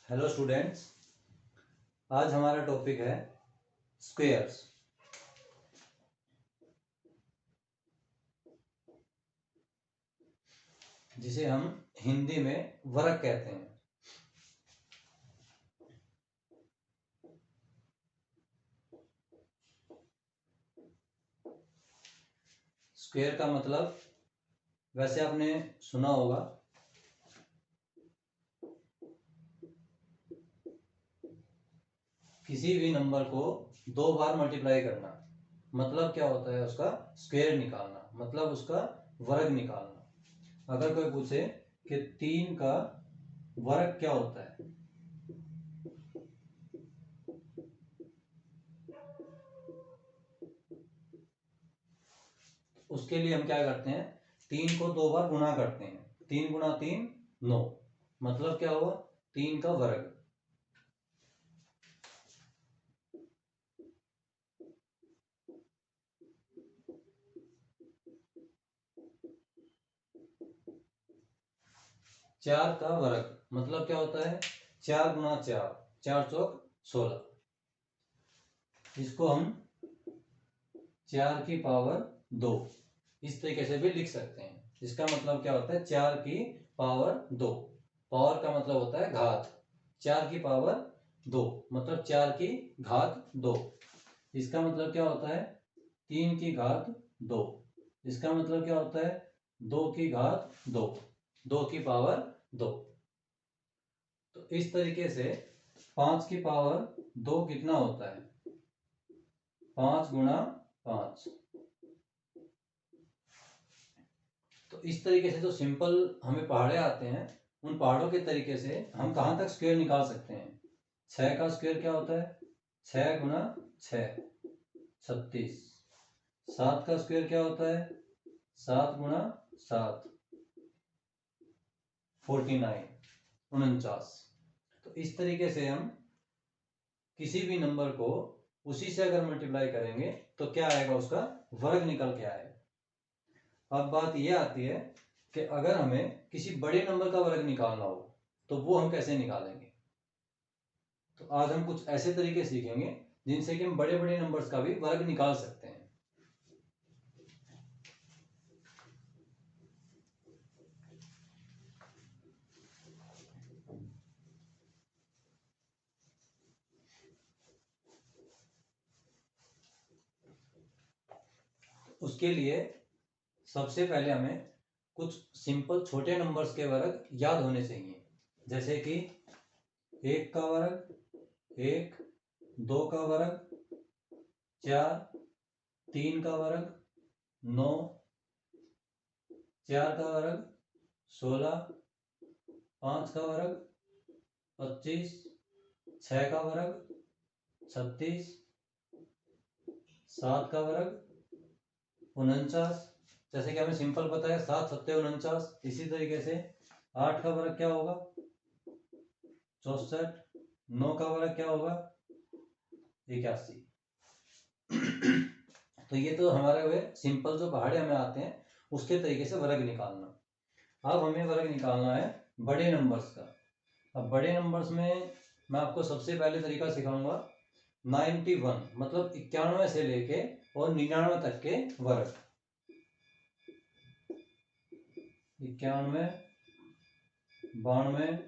Hello students, आज हमारा topic है स्क्वेयर्स, जिसे हम हिंदी में वर्ग कहते हैं। स्क्वेयर का मतलब वैसे आपने सुना होगा, किसी भी नंबर को 2 बार मल्टीप्लाई करना मतलब क्या होता है, उसका स्क्वेयर निकालना मतलब उसका वर्ग निकालना। अगर कोई पूछे कि 3 का वर्ग क्या होता है, उसके लिए हम क्या करते हैं, 3 को 2 बार गुणा करते हैं। 3 गुणा 3 9, मतलब क्या हुआ, 3 का वर्ग। चार का वर्ग मतलब क्या होता है, 4 गुणा 4, 4 चौक 16। इसको हम 4 की पावर 2 इस तरीके से भी लिख सकते हैं। इसका मतलब क्या होता है, 4 की पावर 2। पावर का मतलब होता है घात। 4 की पावर 2 मतलब 4 की घात 2। इसका मतलब क्या होता है, 3 की घात 2। इसका मतलब क्या होता है, 2 की घात 2, 2 की पावर 2। तो इस तरीके से 5 की पावर 2 कितना होता है, 5 गुणा 5। तो इस तरीके से जो सिंपल हमें पहाड़े आते हैं, उन पहाड़ों के तरीके से हम कहाँ तक स्क्वायर निकाल सकते हैं। 6 का स्क्वायर क्या होता है, 6 गुणा 6 36। 7 का स्क्वायर क्या होता है, 7 गुणा 7 49 49। तो इस तरीके से हम किसी भी नंबर को उसी से अगर मल्टीप्लाई करेंगे तो क्या आएगा, उसका वर्ग निकल के आएगा। अब बात यह आती है कि अगर हमें किसी बड़े नंबर का वर्ग निकालना हो तो वो हम कैसे निकालेंगे। तो आज हम कुछ ऐसे तरीके सीखेंगे जिनसे कि हम बड़े बड़े नंबर्स का भी वर्ग निकाल सकते हैं। उसके लिए सबसे पहले हमें कुछ सिंपल छोटे नंबर्स के वर्ग याद होने चाहिए, जैसे कि 1 का वर्ग 1, 2 का वर्ग 4, 3 का वर्ग 9, 4 का वर्ग 16, 5 का वर्ग 25, 6 का वर्ग 36, 7 का वर्ग 49। जैसे कि हमें सिंपल पता है 7 सत्ते 49। इसी तरीके से 8 का वर्ग क्या होगा, 64। 9 का वर्ग क्या होगा, 81। तो ये तो हमारे हुए सिंपल जो पहाड़े हमें आते हैं उसके तरीके से वर्ग निकालना। अब हमें वर्ग निकालना है बड़े नंबर्स का। अब बड़े नंबर्स में मैं आपको सबसे पहले तरीका सिखाऊंगा 91 मतलब 91 से लेके और 99 तक के वर्ग। 91, 92,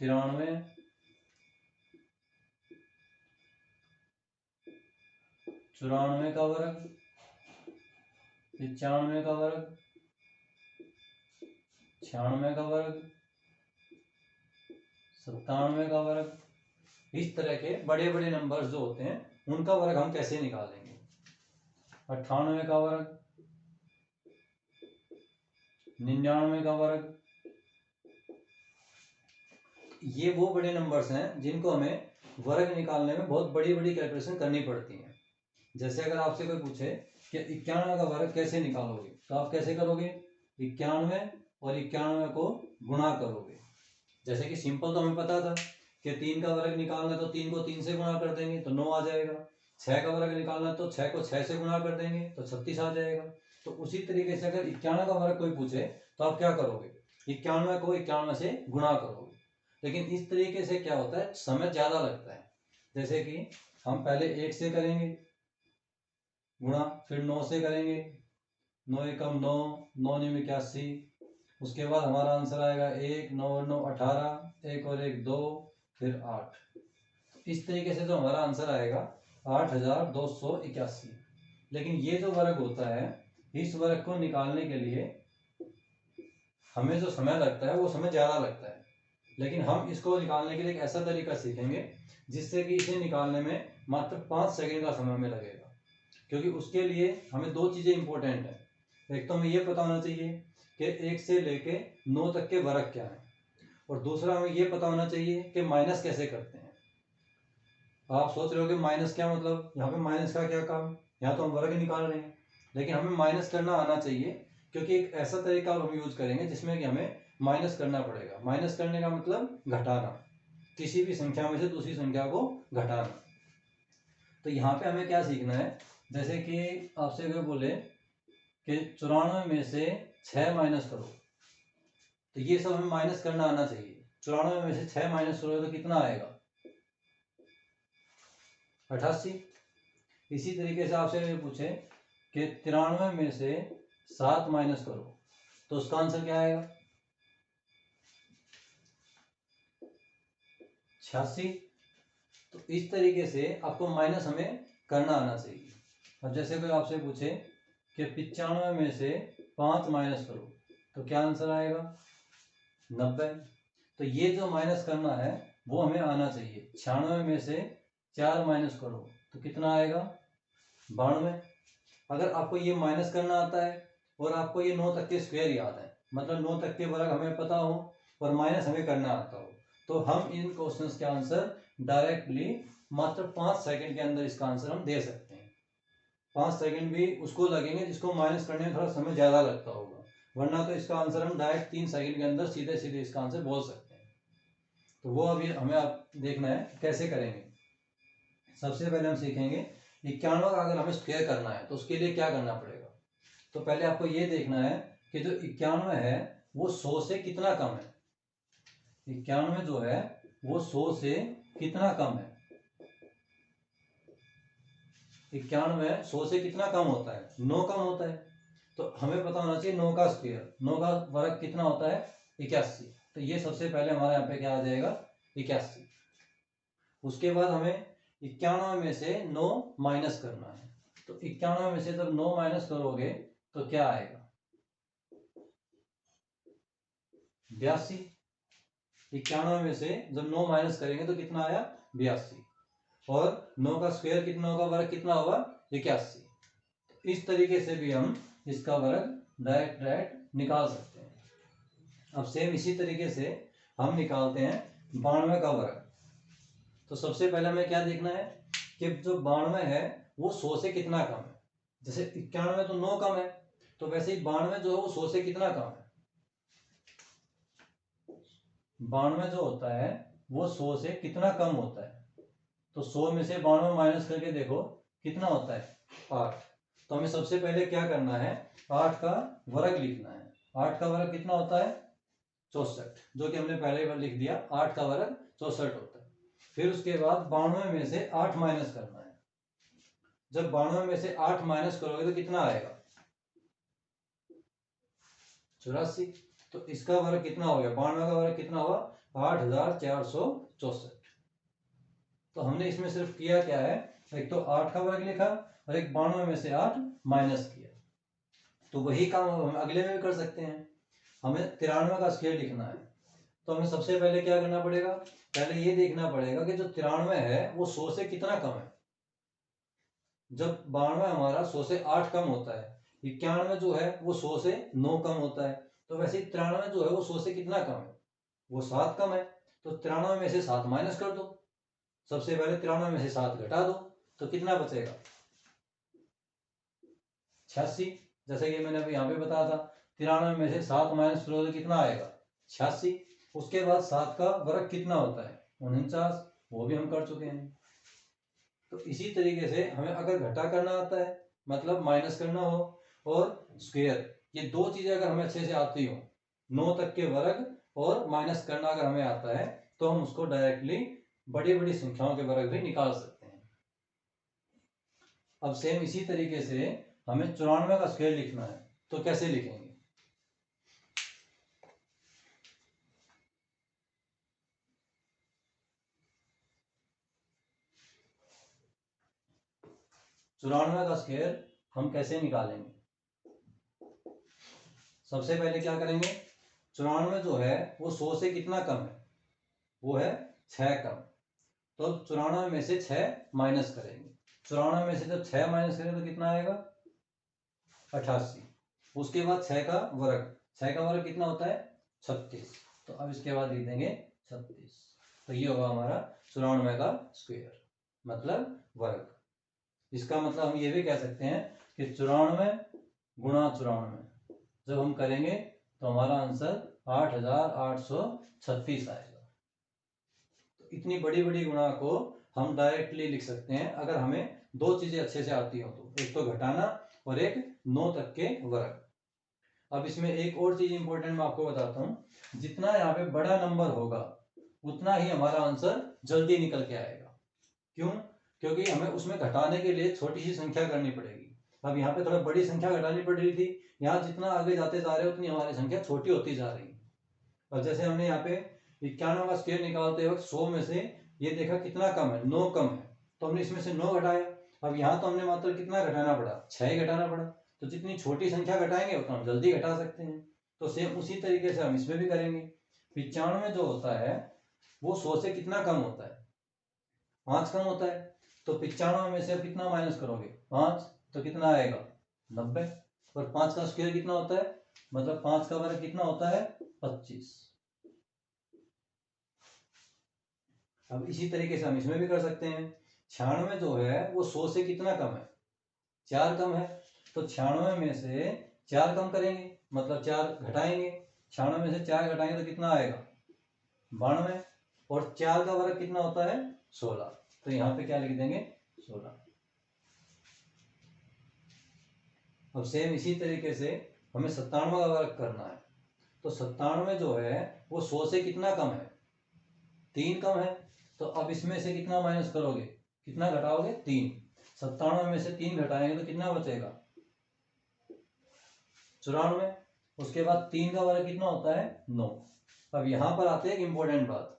93, 94 का वर्ग, 95 का वर्ग, 96 का वर्ग, 97 का वर्ग। इस तरह के बड़े बड़े नंबर्स जो होते हैं उनका वर्ग हम कैसे निकालेंगे। 98 का वर्ग, 99 का वर्ग। ये वो बड़े नंबर्स हैं जिनको हमें वर्ग निकालने में बहुत बड़ी बड़ी कैलकुलेशन करनी पड़ती है। जैसे अगर आपसे कोई पूछे कि 91 का वर्ग कैसे निकालोगे, तो आप कैसे करोगे, 91 और 91 को गुणा करोगे। जैसे कि सिंपल तो हमें पता था कि 3 का वर्ग निकालना है तो 3 को 3 से गुणा कर देंगे तो 9 आ जाएगा। 6 का वर्ग निकालना है तो 6 को 6 से गुणा कर देंगे तो 36 आ जाएगा। तो उसी तरीके से अगर 91 का वर्ग कोई पूछे तो आप क्या करोगे, 91 को 91 से गुणा करोगे। लेकिन इस तरीके से क्या होता है, समय ज़्यादा लगता है। जैसे कि हम पहले 1 से करेंगे गुणा, फिर 9 से करेंगे, 9 एकम 9, 9 9 81, उसके बाद हमारा आंसर आएगा 1, 9 9 18, 1 और 1 2, फिर 8। इस तरीके से जो हमारा आंसर आएगा 8281। लेकिन ये जो वर्ग होता है, इस वर्ग को निकालने के लिए हमें जो समय लगता है वो समय ज़्यादा लगता है। लेकिन हम इसको निकालने के लिए एक ऐसा तरीका सीखेंगे जिससे कि इसे निकालने में मात्र 5 सेकंड का समय हमें लगेगा। क्योंकि उसके लिए हमें 2 चीज़ें इंपॉर्टेंट हैं। एक तो हमें ये पता होना चाहिए कि 1 से लेके 9 तक के वर्ग क्या हैं, और दूसरा हमें ये पता होना चाहिए कि माइनस कैसे करते हैं। आप सोच रहे हो कि माइनस क्या मतलब, यहाँ पे माइनस का क्या काम, यहाँ तो हम वर्ग निकाल रहे हैं। लेकिन हमें माइनस करना आना चाहिए, क्योंकि एक ऐसा तरीका हम यूज करेंगे जिसमें कि हमें माइनस करना पड़ेगा। माइनस करने का मतलब घटाना, किसी भी संख्या में से दूसरी संख्या को घटाना। तो यहाँ पे हमें क्या सीखना है, जैसे कि आपसे अगर बोले कि 94 में से 6 माइनस करो, तो ये सब हमें माइनस करना आना चाहिए। 94 में से 6 माइनस करो तो कितना आएगा, 88। इसी तरीके से आपसे अगर पूछे कि 93 में से 7 माइनस करो, तो उसका आंसर क्या आएगा, 86। तो इस तरीके से आपको माइनस हमें करना आना चाहिए। अब जैसे कोई आपसे पूछे कि 95 में से 5 माइनस करो, तो क्या आंसर आएगा, 90। तो ये जो माइनस करना है वो हमें आना चाहिए। 96 में से 4 माइनस करो तो कितना आएगा, 92। अगर आपको ये माइनस करना आता है और आपको ये 9 तक के स्क्वायर याद है, मतलब 9 तक के वर्ग हमें पता हो और माइनस हमें करना आता हो, तो हम इन क्वेश्चंस के आंसर डायरेक्टली मात्र 5 सेकंड के अंदर इसका आंसर हम दे सकते हैं। 5 सेकंड भी उसको लगेंगे जिसको माइनस करने में थोड़ा समय ज़्यादा लगता होगा, वरना तो इसका आंसर हम डायरेक्ट 3 सेकंड के अंदर सीधे सीधे इसका आंसर बोल सकते हैं। तो वो अभी हमें आप देखना है कैसे करेंगे। सबसे पहले हम सीखेंगे 91 का अगर हमें स्क्वायर करना है तो उसके लिए क्या करना पड़ेगा। तो पहले आपको ये देखना है कि जो 91 है वो 100 से कितना कम है। 91 जो है वो 100 से कितना कम है। 91 100 से कितना कम होता है, 9 कम होता है। तो हमें पता होना चाहिए 9 का स्क्वायर, 9 का वर्ग कितना होता है, 81। तो ये सबसे पहले हमारे यहाँ पे क्या आ जाएगा, 81। उसके बाद हमें 91 में से 9 माइनस करना है। तो 91 में से जब 9 माइनस करोगे तो क्या आएगा, 82। 91 में से जब 9 माइनस करेंगे तो कितना आया, 82। और 9 का स्क्वायर कितना होगा, वर्ग कितना होगा, 81। इस तरीके से भी हम इसका वर्ग डायरेक्ट निकाल सकते हैं। अब सेम इसी तरीके से हम निकालते हैं 92 का वर्ग। तो सबसे पहले हमें क्या देखना है कि जो 92 है वो 100 से कितना कम है। जैसे 91 में तो 9 कम है, तो वैसे ही 92 जो है वो 100 से कितना कम है। 92 जो होता है वो 100 से कितना कम होता है। तो 100 में से 92 माइनस करके देखो कितना होता है, 8। तो हमें सबसे पहले क्या करना है, 8 का वर्ग लिखना है। 8 का वर्ग कितना होता है, 64, जो कि हमने पहले बार लिख दिया। 8 का वर्ग 64 होता है। फिर उसके बाद 92 में से 8 माइनस करना है। जब 92 में से 8 माइनस करोगे तो कितना आएगा, 84। तो इसका वर्ग कितना हो गया, 92 का वर्ग कितना हुआ, 8464। तो हमने इसमें सिर्फ किया क्या है, एक तो 8 का वर्ग लिखा और एक 92 में से 8 माइनस किया। तो वही काम हम अगले में भी कर सकते हैं। हमें 93 का स्क्वायर लिखना है। तो हमें सबसे पहले क्या करना पड़ेगा, पहले ये देखना पड़ेगा कि जो 93 है वो 100 से कितना कम है। जब 92 हमारा 100 से 8 कम होता है, 91 जो है वो 100 से 9 कम होता है, तो वैसे ही 93 जो है वो 100 से कितना कम है, वो 7 कम है। तो 93 में से 7 माइनस कर दो। सबसे पहले 93 में से 7 घटा दो तो कितना बचेगा, 86। जैसे कि मैंने अभी यहाँ पे बताया था, 93 में से 7 माइनस करो तो कितना आएगा, 86। उसके बाद 7 का वर्ग कितना होता है, 49, वो भी हम कर चुके हैं। तो इसी तरीके से हमें अगर घटा करना आता है, मतलब माइनस करना हो, और स्क्वायर, ये 2 चीजें अगर हमें अच्छे से आती हो, 9 तक के वर्ग और माइनस करना अगर हमें आता है तो हम उसको डायरेक्टली बड़ी बड़ी संख्याओं के वर्ग भी निकाल सकते हैं। अब सेम इसी तरीके से हमें 94 का स्क्वायर लिखना है, तो कैसे लिखेंगे? चौरानवे का स्क्वायर हम कैसे निकालेंगे? सबसे पहले क्या करेंगे, 94 जो है वो 100 से कितना कम है? वो है 6 कम। तो 94 में से 6 माइनस करेंगे। 94 में से जब 6 माइनस करें तो कितना आएगा? 88। उसके बाद 6 का वर्ग, 6 का वर्ग कितना होता है? 36। तो अब इसके बाद लिख देंगे 36। तो ये होगा हमारा 94 का स्क्वायर मतलब वर्ग। इसका मतलब हम ये भी कह सकते हैं कि 94 गुणा 94 जब हम करेंगे तो हमारा आंसर 8836 आएगा। तो इतनी बड़ी बड़ी गुणा को हम डायरेक्टली लिख सकते हैं अगर हमें दो चीजें अच्छे से आती हो तो, एक तो घटाना और एक 9 तक के वर्ग। अब इसमें एक और चीज इंपॉर्टेंट मैं आपको बताता हूं, जितना यहाँ पे बड़ा नंबर होगा उतना ही हमारा आंसर जल्दी निकल के आएगा। क्यों? क्योंकि हमें उसमें घटाने के लिए छोटी सी संख्या करनी पड़ेगी। अब यहाँ पे थोड़ा बड़ी संख्या घटानी पड़ रही थी, यहाँ जितना आगे जाते जा रहे हो उतनी हमारी संख्या छोटी होती जा रही है। और जैसे हमने यहाँ पे 91 का स्क्वायर निकालते वक्त 100 में से ये देखा कितना कम है, 9 कम है, तो हमने इसमें से 9 घटाया। अब यहाँ तो हमने मात्र कितना घटाना पड़ा? 6 ही घटाना पड़ा। तो जितनी छोटी संख्या घटाएंगे उतना हम जल्दी घटा सकते हैं। तो सेम उसी तरीके से हम इसमें भी करेंगे। 95 जो होता है वो 100 से कितना कम होता है? 5 कम होता है। तो 95 में से कितना माइनस करोगे? 5, तो कितना आएगा? 90। और 5 का स्क्वायर कितना होता है? मतलब 5 का वर्ग कितना होता है? 25। अब इसी तरीके से हम इसमें भी कर सकते हैं। 96 जो है वो 100 से कितना कम है? 4 कम है। तो 96 में से 4 कम करेंगे मतलब 4 घटाएंगे। 96 में से 4 घटाएंगे तो कितना आएगा? 92। और 4 का वर्ग कितना होता है? 16। तो यहाँ पे क्या लिख देंगे? 16। अब सेम इसी तरीके से हमें 97 का वर्ग करना है। तो 97 जो है वो 100 से कितना कम है? 3 कम है। तो अब इसमें से कितना माइनस करोगे? कितना घटाओगे? 3। 97 में से 3 घटाएंगे तो कितना बचेगा? 94। उसके बाद 3 का वर्ग कितना होता है? 9। अब यहाँ पर आते हैं एक इंपॉर्टेंट बात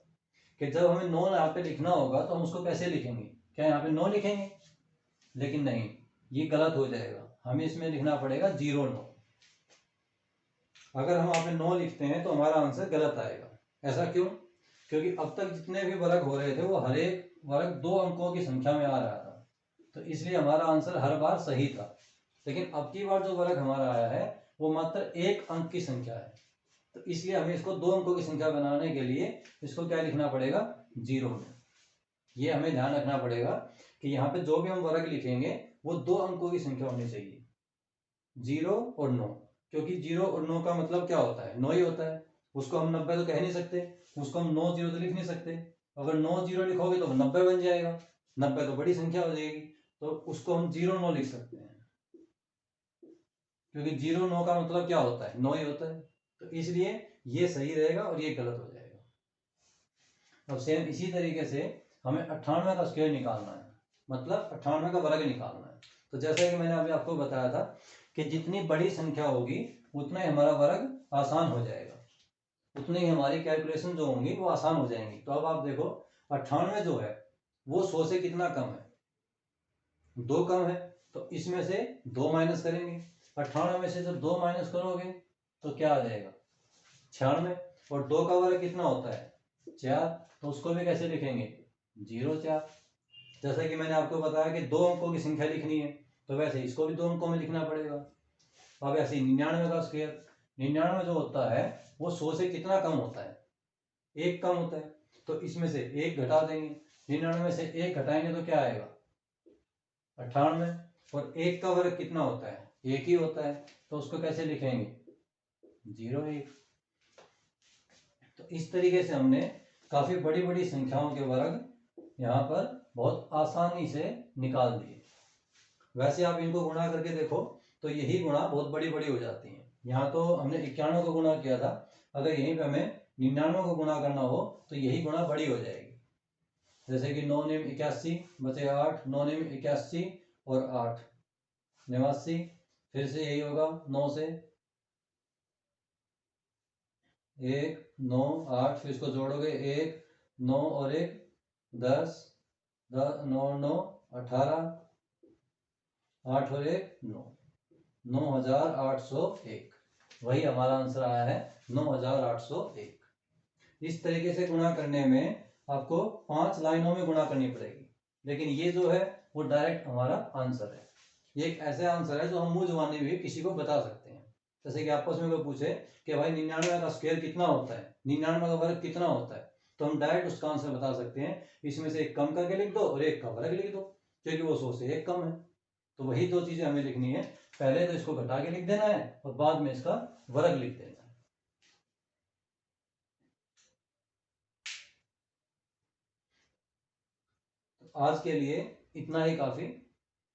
कि जब हमें 9 यहाँ पे लिखना होगा तो हम उसको कैसे लिखेंगे? क्या यहाँ पे 9 लिखेंगे? लेकिन नहीं, ये गलत हो जाएगा। हमें इसमें लिखना पड़ेगा 09। अगर हम यहाँ पे 9 लिखते हैं तो हमारा आंसर गलत आएगा। ऐसा क्यों? क्योंकि अब तक जितने भी वर्ग हो रहे थे वो हर एक वर्ग 2 अंकों की संख्या में आ रहा था, तो इसलिए हमारा आंसर हर बार सही था। लेकिन अब की बार जो वर्ग हमारा आया है वो मात्र 1 अंक की संख्या है, तो इसलिए हमें इसको 2 अंकों की संख्या बनाने के लिए इसको क्या लिखना पड़ेगा? 0 में। ये हमें ध्यान रखना पड़ेगा कि यहाँ पे जो भी हम वर्ग लिखेंगे वो 2 अंकों की संख्या होनी चाहिए, 0 और 9। क्योंकि 0 और 9 का मतलब क्या होता है? 9 ही होता है। उसको हम 90 तो कह नहीं सकते, उसको हम 9 0 तो लिख नहीं सकते। अगर 9 0 लिखोगे तो 90 बन जाएगा, 90 तो बड़ी संख्या हो जाएगी, तो उसको हम 0 9 लिख सकते हैं। क्योंकि 0 9 का मतलब क्या होता है? 9 ही होता है। तो इसलिए ये सही रहेगा और ये गलत हो जाएगा। अब सेम इसी तरीके से हमें 98 का स्क्वायर निकालना है, मतलब 98 का वर्ग निकालना है। तो जैसा कि मैंने अभी आपको बताया था कि जितनी बड़ी संख्या होगी उतना ही हमारा वर्ग आसान हो जाएगा, उतनी ही हमारी कैलकुलेशन जो होंगी वो आसान हो जाएंगी। तो अब आप देखो 98 जो है वो 100 से कितना कम है? 2 कम है। तो इसमें से 2 माइनस करेंगे। 98 में से जब 2 माइनस करोगे तो क्या आ जाएगा? 96। और 2 का वर्ग कितना होता है? 4। तो उसको भी कैसे लिखेंगे? 0 4। जैसा कि मैंने आपको बताया कि 2 अंकों की संख्या लिखनी है, तो वैसे इसको भी 2 अंकों में लिखना पड़ेगा। अब ऐसे 99 का स्क्वायर, 99 जो होता है वो 100 से कितना कम होता है? 1 कम होता है। तो इसमें से 1 घटा देंगे। 99 में से 1 घटाएंगे तो क्या आएगा? 98। और 1 का वर्ग कितना होता है? 1 ही होता है। तो उसको कैसे लिखेंगे? 0 1। तो इस तरीके से हमने काफी बड़ी बड़ी संख्याओं के वर्ग यहाँ पर बहुत आसानी से निकाल दिए। वैसे आप इनको गुणा करके देखो तो यही गुणा बहुत बड़ी बड़ी हो जाती हैं। यहाँ तो हमने 91 को गुणा किया था, अगर यहीं पे हमें 99 को गुणा करना हो तो यही गुणा बड़ी हो जाएगी। जैसे कि 9 9 81 बचे 8, 9 9 81 और 8 89। फिर से यही होगा 9 से 1 9 8, फिर इसको जोड़ोगे 1 9 और 1 10 9 9 18, 8 और 1 9, 9801। वही हमारा आंसर आया है 9801। इस तरीके से गुणा करने में आपको 5 लाइनों में गुणा करनी पड़ेगी, लेकिन ये जो है वो डायरेक्ट हमारा आंसर है। ये एक ऐसा आंसर है जो हम मुंह जुबानी भी किसी को बता सकते हैं। जैसे कि आपस में कोई पूछे कि भाई 99 का स्क्वायर कितना होता है, 99 का वर्ग कितना होता है, तो हम डायरेक्ट उसका आंसर बता सकते हैं। इसमें से एक कम करके लिख दो और एक का वर्ग लिख दो, क्योंकि वो 100 से एक कम है। तो वही दो चीजें हमें लिखनी है, पहले तो इसको घटा के लिख देना है और बाद में इसका वर्ग लिख देना है। आज के लिए इतना ही काफ़ी,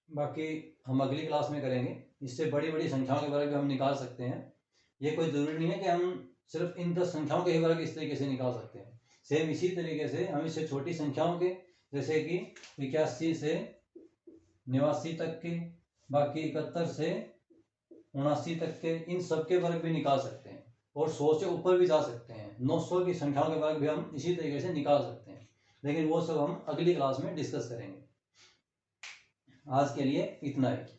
बाकी हम अगली क्लास में करेंगे। इससे बड़ी बड़ी संख्याओं के वर्ग हम निकाल सकते हैं। ये कोई ज़रूरी नहीं है कि हम सिर्फ इन 10 संख्याओं के ही वर्ग इस तरीके से निकाल सकते हैं। सेम इसी तरीके से हम इससे छोटी संख्याओं के, जैसे कि 81 से 89 तक के, बाकी 71 से 79 तक के, इन सब के वर्ग भी निकाल सकते हैं। और 100 से ऊपर भी जा सकते हैं, 900 की संख्याओं के वर्ग भी हम इसी तरीके से निकाल सकते हैं, लेकिन वो सब हम अगली क्लास में डिस्कस करेंगे। आज के लिए इतना ही।